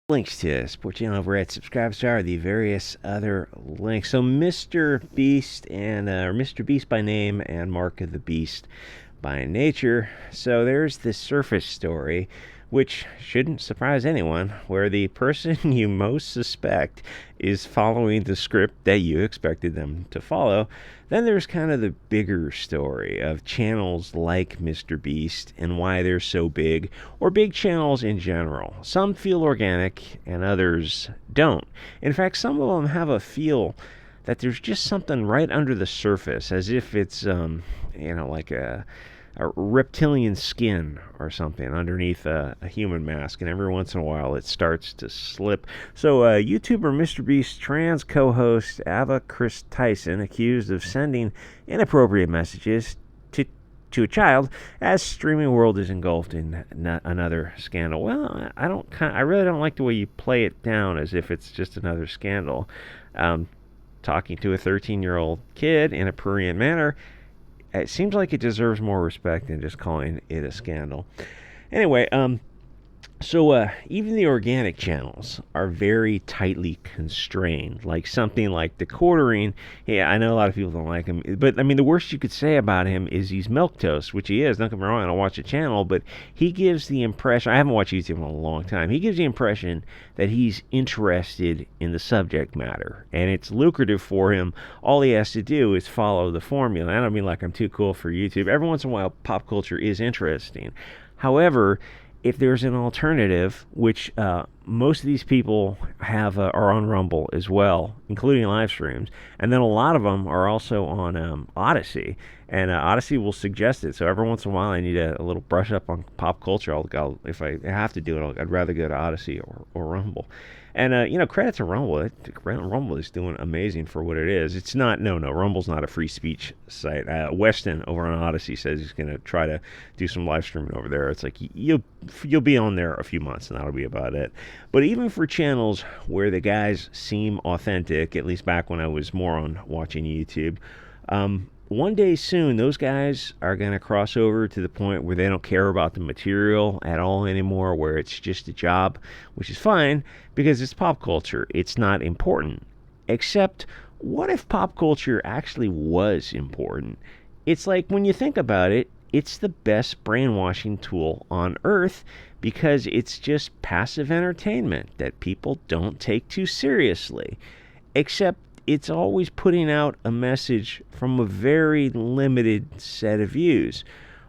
Links to support channel over at SubScribestar, the various other links. So MrBeast and MrBeast by name and Mark of the Beast by nature. So there's this surface story, which shouldn't surprise anyone, where the person you most suspect is following the script that you expected them to follow. Then there's kind of the bigger story of channels like MrBeast and why they're so big, or big channels in general. Some feel organic and others don't. In fact, some of them have a feel that there's just something right under the surface, as if it's, like a reptilian skin or something underneath a human mask, and every once in a while it starts to slip. So YouTuber MrBeast trans co-host Ava Chris Tyson accused of sending inappropriate messages to a child as streaming world is engulfed in another scandal. Well, I really don't like the way you play it down as if it's just another scandal. Talking to a 13-year-old kid in a prurient manner, it seems like it deserves more respect than just calling it a scandal. Anyway, so even the organic channels are very tightly constrained. Like something like the quartering. Yeah, I know a lot of people don't like him, but I mean, the worst you could say about him is he's milquetoast, which he is. Don't get me wrong, I don't watch the channel, but he gives the impression. I haven't watched YouTube in a long time. He gives the impression that he's interested in the subject matter, and it's lucrative for him. All he has to do is follow the formula. I don't mean like I'm too cool for YouTube. Every once in a while, pop culture is interesting. However, if there's an alternative, which most of these people have are on Rumble as well, including live streams, and then a lot of them are also on Odyssey, and Odyssey will suggest it. So every once in a while, I need a little brush up on pop culture. If I have to do it, I'd rather go to Odyssey or Rumble. And credit to Rumble. Rumble is doing amazing for what it is. It's not Rumble's not a free speech site. Weston over on Odyssey says he's going to try to do some live streaming over there. It's like you'll be on there a few months, and that'll be about it. But even for channels where the guys seem authentic, at least back when I was more on watching YouTube, one day soon, those guys are going to cross over to the point where they don't care about the material at all anymore, where it's just a job, which is fine because it's pop culture. It's not important. Except, what if pop culture actually was important? It's like, when you think about it, it's the best brainwashing tool on earth because it's just passive entertainment that people don't take too seriously. Except, it's always putting out a message from a very limited set of views,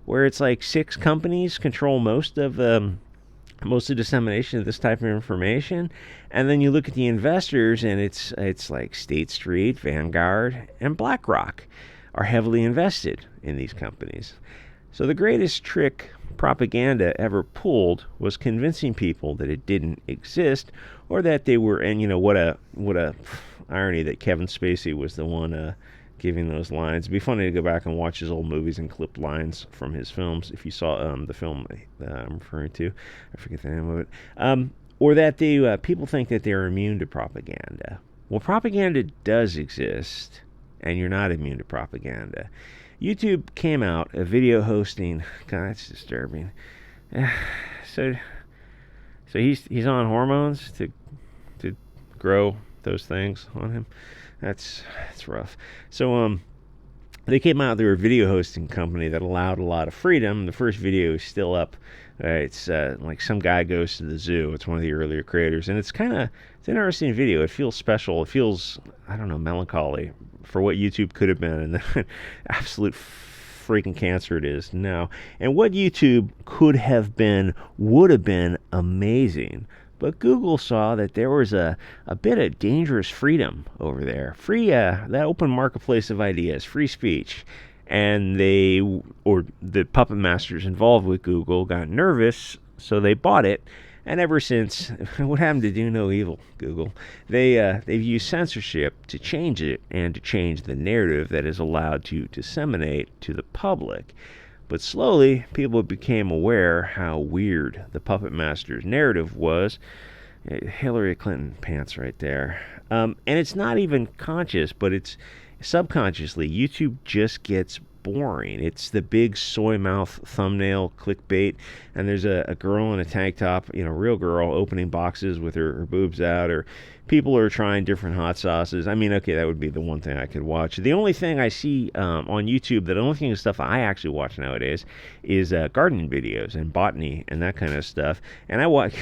where it's like 6 companies control most of dissemination of this type of information, and then you look at the investors, and it's like State Street, Vanguard, and BlackRock are heavily invested in these companies. So the greatest trick propaganda ever pulled was convincing people that it didn't exist, or that they were. And what a irony that Kevin Spacey was the one giving those lines. It'd be funny to go back and watch his old movies and clip lines from his films. If you saw the film I'm referring to, I forget the name of it. Or that people think that they're immune to propaganda. Well, propaganda does exist, and you're not immune to propaganda. YouTube came out a video hosting. God, that's disturbing. So he's on hormones to grow those things on him. That's rough. So they came out. They're a video hosting company that allowed a lot of freedom. The first video is still up. It's like some guy goes to the zoo. It's one of the earlier creators, and it's an interesting video. It feels special. It feels, I don't know, melancholy for what YouTube could have been, and the absolute freaking cancer it is now. And what YouTube could have been would have been amazing. But Google saw that there was a bit of dangerous freedom over there. Free, that open marketplace of ideas, free speech. And the puppet masters involved with Google got nervous, so they bought it. And ever since, what happened to do no evil, Google? They've used censorship to change it, and to change the narrative that is allowed to disseminate to the public. But slowly, people became aware how weird the Puppet Master's narrative was. Hillary Clinton pants right there. And it's not even conscious, but it's subconsciously. YouTube just gets boring. It's the big soy mouth thumbnail clickbait, and there's a girl in a tank top, real girl, opening boxes with her boobs out, or people are trying different hot sauces. I mean, okay, that would be the one thing I could watch. The only thing I see on YouTube, the only thing of stuff I actually watch nowadays is gardening videos and botany and that kind of stuff. And I watch,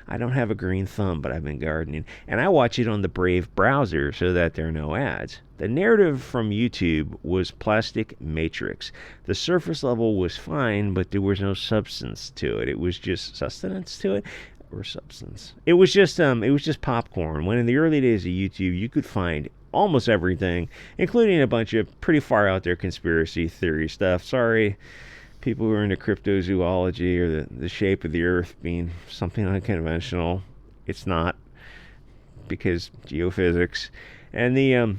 I don't have a green thumb, but I've been gardening. And I watch it on the Brave browser so that there are no ads. The narrative from YouTube was plastic matrix. The surface level was fine, but there was no substance to it. It was just sustenance to it, or substance. It was just popcorn. When in the early days of YouTube, you could find almost everything, including a bunch of pretty far out there conspiracy theory stuff. Sorry, people who are into cryptozoology or the shape of the Earth being something unconventional. It's not, because geophysics and the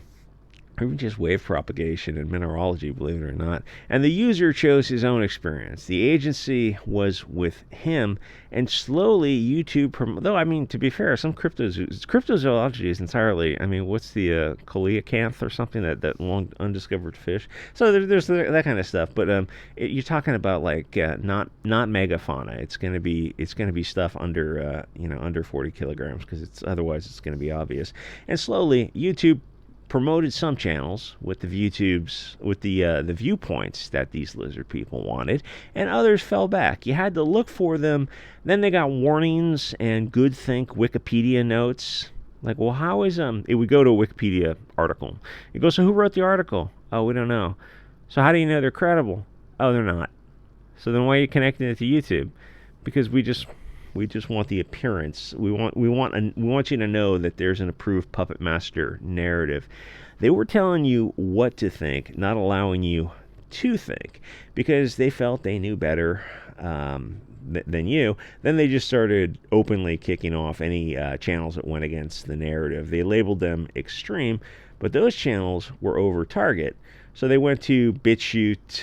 or even just wave propagation and mineralogy, believe it or not. And the user chose his own experience. The agency was with him, and slowly YouTube, though, I mean, to be fair, some cryptozoology is entirely, I mean, what's the coelacanth or something, that long undiscovered fish? So there's that kind of stuff, but you're talking about like not megafauna. It's gonna be stuff under under 40 kilograms, because otherwise it's gonna be obvious. And slowly YouTube promoted some channels with the viewpoints that these lizard people wanted, and others fell back. You had to look for them. Then they got warnings and good think Wikipedia notes. Like, well, how is it would go to a Wikipedia article. You go, so who wrote the article? Oh, we don't know. So how do you know they're credible? Oh, they're not. So then why are you connecting it to YouTube? Because we just want the appearance. We want you to know that there's an approved puppet master narrative. They were telling you what to think, not allowing you to think, because they felt they knew better than you. Then they just started openly kicking off any channels that went against the narrative. They labeled them extreme, but those channels were over target. So they went to BitChute,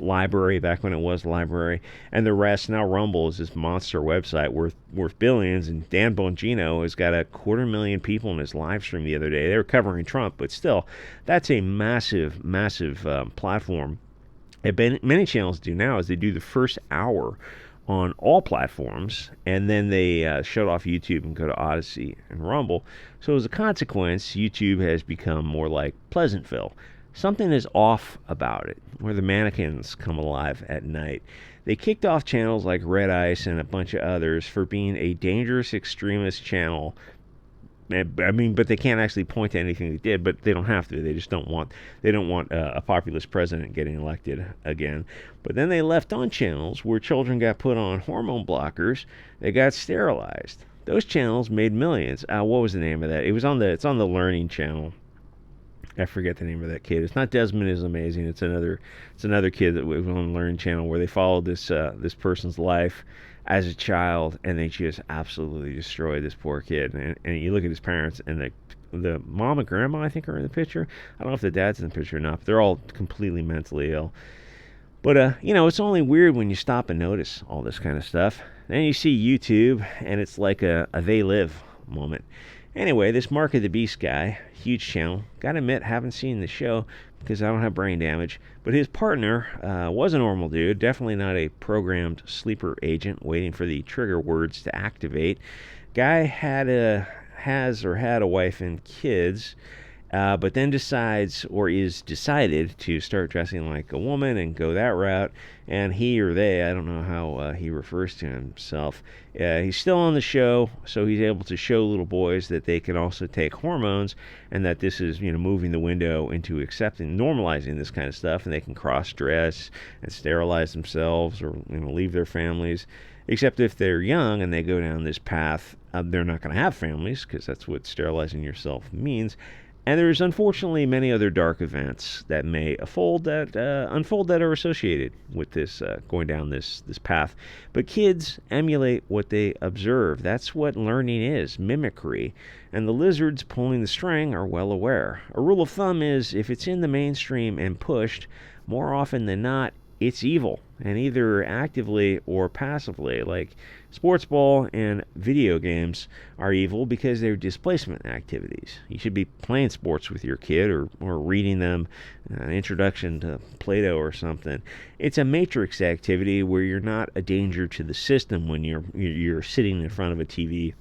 Library, back when it was Library, and the rest. Now Rumble is this monster website worth billions, and Dan Bongino has got 250,000 people in his live stream the other day. They were covering Trump, but still, that's a massive platform. And many channels do now is they do the first hour on all platforms, and then they shut off YouTube and go to Odyssey and Rumble. So as a consequence, YouTube has become more like Pleasantville. Something is off about it, where the mannequins come alive at night. They kicked off channels like Red Ice and a bunch of others for being a dangerous extremist channel. I mean, but they can't actually point to anything they did, but they don't have to. They just don't want a populist president getting elected again. But then they left on channels where children got put on hormone blockers. They got sterilized. Those channels made millions. What was the name of that? It's on the Learning channel. I forget the name of that kid. It's not Desmond is Amazing. It's another kid that was on the Learning channel, where they followed this person's life as a child, and they just absolutely destroyed this poor kid. And you look at his parents, and the mom and grandma, I think, are in the picture. I don't know if the dad's in the picture or not, but they're all completely mentally ill. But it's only weird when you stop and notice all this kind of stuff. Then you see YouTube, and it's like a they live moment. Anyway, this Mark of the Beast guy, huge channel. Gotta admit, haven't seen the show because I don't have brain damage. But his partner was a normal dude, definitely not a programmed sleeper agent waiting for the trigger words to activate. Guy had a wife and kids, but then decided to start dressing like a woman and go that route. And he or they, I don't know how he refers to himself, he's still on the show, so he's able to show little boys that they can also take hormones, and that this is, moving the window into accepting, normalizing this kind of stuff, and they can cross-dress and sterilize themselves, or leave their families. Except if they're young and they go down this path, they're not going to have families, because that's what sterilizing yourself means. And there's unfortunately many other dark events that may unfold that are associated with this going down this path. But kids emulate what they observe. That's what learning is, mimicry. And the lizards pulling the string are well aware. A rule of thumb is, if it's in the mainstream and pushed, more often than not, it's evil, and either actively or passively. Like sports ball and video games are evil because they're displacement activities. You should be playing sports with your kid, or reading them an introduction to Plato or something. It's a matrix activity where you're not a danger to the system when you're sitting in front of a TV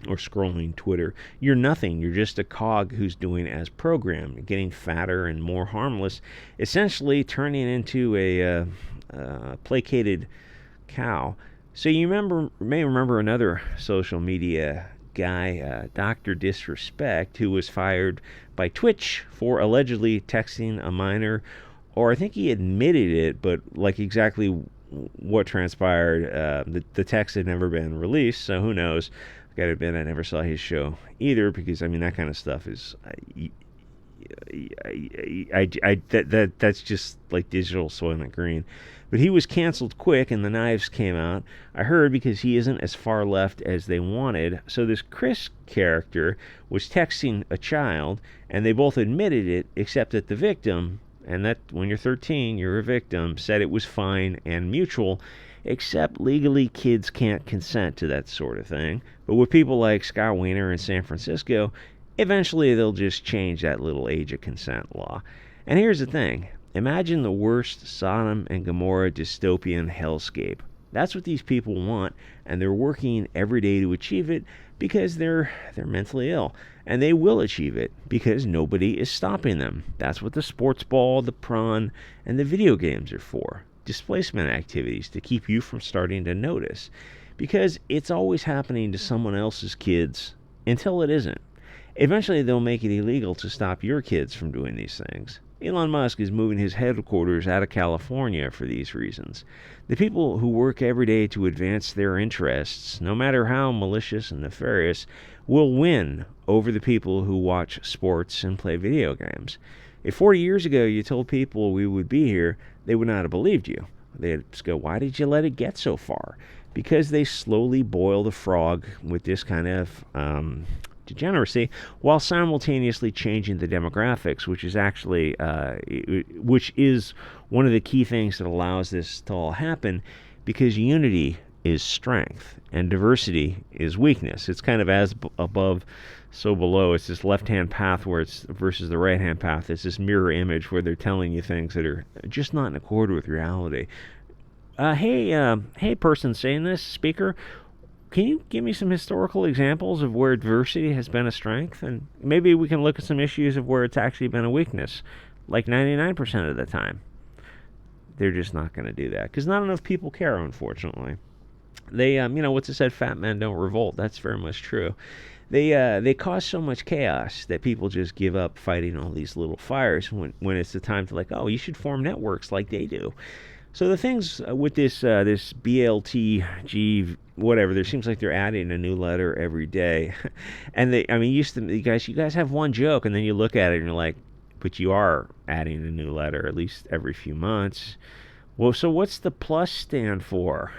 or scrolling Twitter. You're nothing. You're just a cog who's doing as programmed, getting fatter and more harmless, essentially turning into a placated cow. So you may remember another social media guy, Dr. Disrespect, who was fired by Twitch for allegedly texting a minor, or I think he admitted it, but like exactly what transpired, the text had never been released, so who knows. Gotta admit, I never saw his show either, because I mean that kind of stuff is, that's just like digital Soylent Green. But he was canceled quick, and the knives came out. I heard because he isn't as far left as they wanted. So this Chris character was texting a child, and they both admitted it, except that the victim, and that when you're 13, you're a victim, said it was fine and mutual. Except legally, kids can't consent to that sort of thing. But with people like Scott Wiener in San Francisco, eventually they'll just change that little age of consent law. And here's the thing. Imagine the worst Sodom and Gomorrah dystopian hellscape. That's what these people want, and they're working every day to achieve it because they're mentally ill. And they will achieve it because nobody is stopping them. That's what the sports ball, the prawn, and the video games are for. Displacement activities to keep you from starting to notice, because it's always happening to someone else's kids until it isn't. Eventually they'll make it illegal to stop your kids from doing these things. Elon Musk is moving his headquarters out of California for these reasons. The people who work every day to advance their interests, no matter how malicious and nefarious, will win over the people who watch sports and play video games. If 40 years ago you told people we would be here, they would not have believed you. They'd just go, why did you let it get so far? Because they slowly boil the frog with this kind of degeneracy, while simultaneously changing the demographics, which is actually, which is one of the key things that allows this to all happen, because unity is strength and diversity is weakness. It's kind of as above, so below. It's this left-hand path where it's versus the right-hand path. It's this mirror image where they're telling you things that are just not in accord with reality. Hey, person saying this, speaker, can you give me some historical examples of where diversity has been a strength? And maybe we can look at some issues of where it's actually been a weakness, like 99% of the time. They're just not going to do that, because not enough people care, unfortunately. They, what's it said, fat men don't revolt. That's very much true. They cause so much chaos that people just give up fighting all these little fires when it's the time to, like, oh, you should form networks like they do. So the things with this BLTG whatever, there seems like they're adding a new letter every day, and you guys have one joke, and then you look at it and you're like, but you are adding a new letter at least every few months. Well, so what's the plus stand for?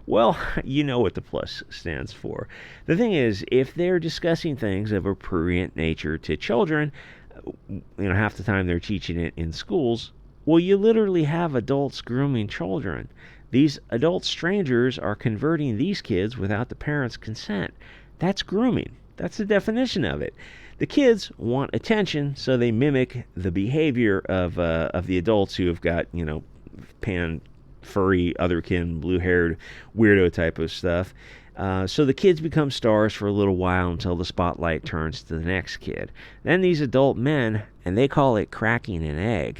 Well, you know what the plus stands for. The thing is, if they're discussing things of a prurient nature to children, half the time they're teaching it in schools, well, you literally have adults grooming children. These adult strangers are converting these kids without the parents' consent. That's grooming. That's the definition of it. The kids want attention, so they mimic the behavior of the adults who have got, furry, otherkin, blue-haired, weirdo type of stuff. So the kids become stars for a little while until the spotlight turns to the next kid. Then these adult men, and they call it cracking an egg.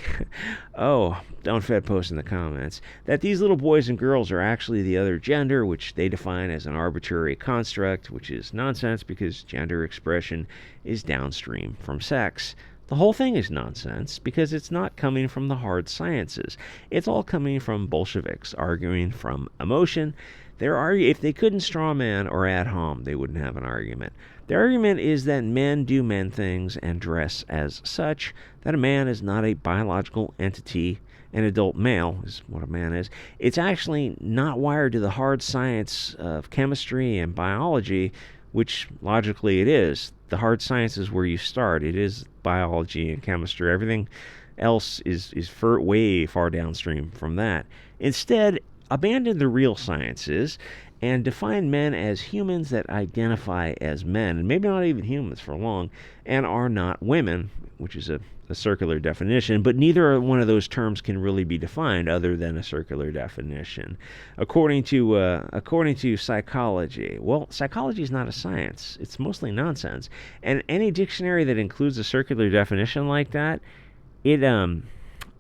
Oh, don't Fed post in the comments that these little boys and girls are actually the other gender, which they define as an arbitrary construct, which is nonsense because gender expression is downstream from sex. The whole thing is nonsense because it's not coming from the hard sciences. It's all coming from Bolsheviks arguing from emotion. If they couldn't straw man or ad hom, they wouldn't have an argument. The argument is that men do men things and dress as such, that a man is not a biological entity. An adult male is what a man is. It's actually not wired to the hard science of chemistry and biology, which logically it is. The hard science is where you start. It is biology and chemistry. else is way far downstream from that. Instead, abandon the real sciences and define men as humans that identify as men, and maybe not even humans for long, and are not women, which is a circular definition, but neither one of those terms can really be defined other than a circular definition. According to psychology, well, psychology is not a science. It's mostly nonsense. And any dictionary that includes a circular definition like that, it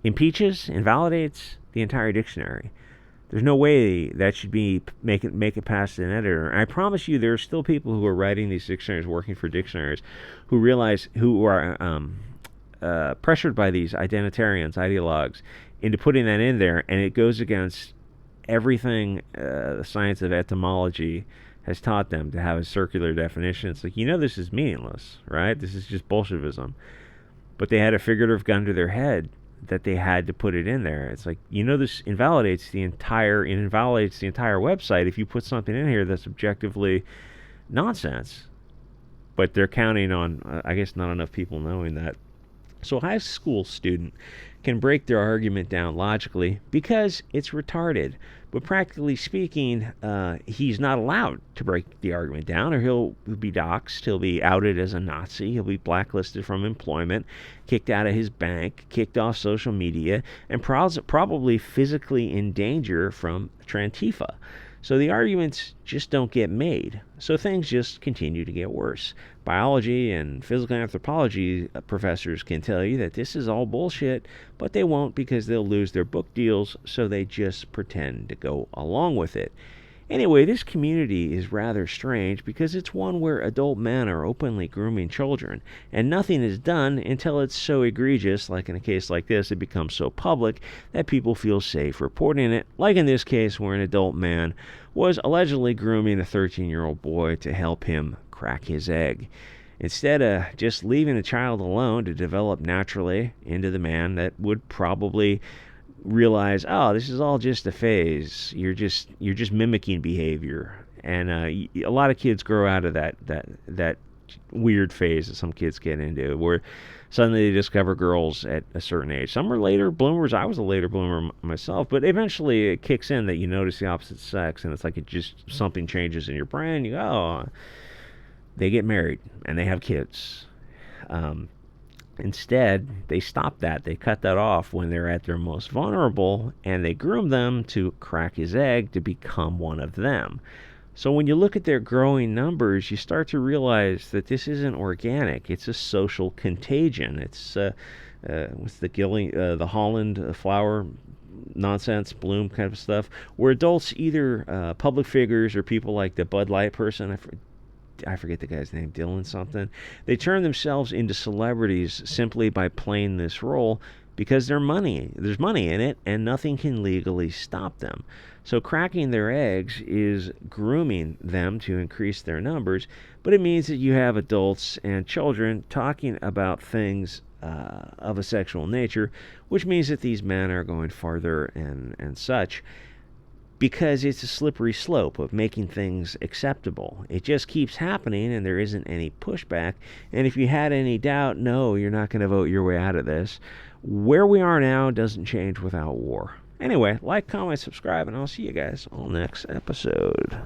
impeaches, invalidates the entire dictionary. There's no way that should be make it past an editor. And I promise you, there are still people who are writing these dictionaries, working for dictionaries, who are pressured by these identitarians, ideologues, into putting that in there, and it goes against everything the science of etymology has taught them to have a circular definition. It's like, this is meaningless, right? This is just Bolshevism. But they had a figurative gun to their head that they had to put it in there. It's like, this invalidates the entire website if you put something in here that's objectively nonsense. But they're counting on, I guess, not enough people knowing that. So a high school student can break their argument down logically because it's retarded. But practically speaking, he's not allowed to break the argument down, or he'll be doxxed, he'll be outed as a Nazi, he'll be blacklisted from employment, kicked out of his bank, kicked off social media, and probably physically in danger from Trantifa. So the arguments just don't get made. So things just continue to get worse. Biology and physical anthropology professors can tell you that this is all bullshit, but they won't because they'll lose their book deals, so they just pretend to go along with it. Anyway, this community is rather strange because it's one where adult men are openly grooming children, and nothing is done until it's so egregious, like in a case like this, it becomes so public that people feel safe reporting it, like in this case where an adult man was allegedly grooming a 13-year-old boy to help him crack his egg. Instead of just leaving a child alone to develop naturally into the man that would probably realize, oh, this is all just a phase. You're just mimicking behavior, and a lot of kids grow out of that weird phase that some kids get into, where suddenly they discover girls at a certain age. Some are later bloomers. I was a later bloomer myself, but eventually it kicks in that you notice the opposite sex, and it's like something changes in your brain. You go, oh, they get married and they have kids. Instead, they stop that. They cut that off when they're at their most vulnerable, and they groom them to crack his egg to become one of them. So when you look at their growing numbers, you start to realize that this isn't organic. It's a social contagion. It's what's the Holland flower nonsense, bloom kind of stuff, where adults, either public figures or people like the Bud Light person, I forget the guy's name, Dylan something. They turn themselves into celebrities simply by playing this role because there's money in it, and nothing can legally stop them. So cracking their eggs is grooming them to increase their numbers, but it means that you have adults and children talking about things of a sexual nature, which means that these men are going farther and such, because it's a slippery slope of making things acceptable. It just keeps happening, and there isn't any pushback. And if you had any doubt, no, you're not going to vote your way out of this. Where we are now doesn't change without war. Anyway, like, comment, subscribe, and I'll see you guys on the next episode.